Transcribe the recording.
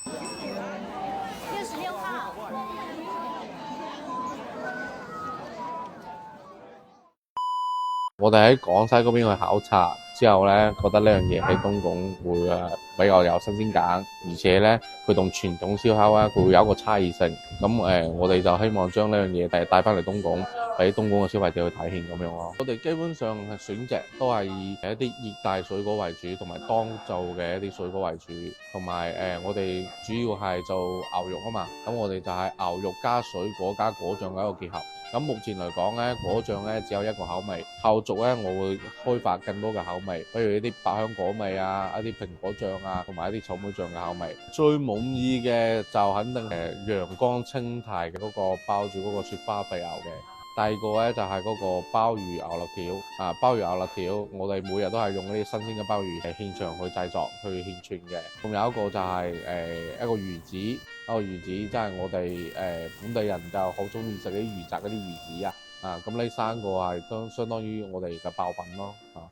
6號。我哋喺廣西嗰邊去考察之後咧，覺得呢樣嘢喺東莞會比較有新鮮感，而且咧佢同傳統燒烤咧佢會有一個差異性。咁我哋就希望將呢樣嘢帶翻嚟東莞，俾東莞嘅消費者去體驗咁樣咯。我哋基本上係選擇都係以一啲熱帶水果為主，同埋當造嘅一啲水果為主，同埋我哋主要係做牛肉啊嘛，咁我哋就係牛肉加水果加果醬嘅一個結合。咁目前嚟講咧，果醬咧只有一個口味，後續咧我會開發更多嘅口味，比如一啲百香果味啊，一啲蘋果醬啊，同埋一啲草莓醬嘅口味。最滿意嘅就肯定係陽光清泰嘅嗰個包住嗰個雪花肥牛嘅。第二個咧就係嗰個鮑魚牛肋條啊，鮑魚牛肋條，我哋每日都係用呢啲新鮮嘅鮑魚喺現場去製作去獻串嘅。仲有一個就係一個魚子，一個魚子即係我哋本地人就好中意食啲魚雜嗰啲魚子啊，咁呢三個係相當於我哋嘅爆品咯啊。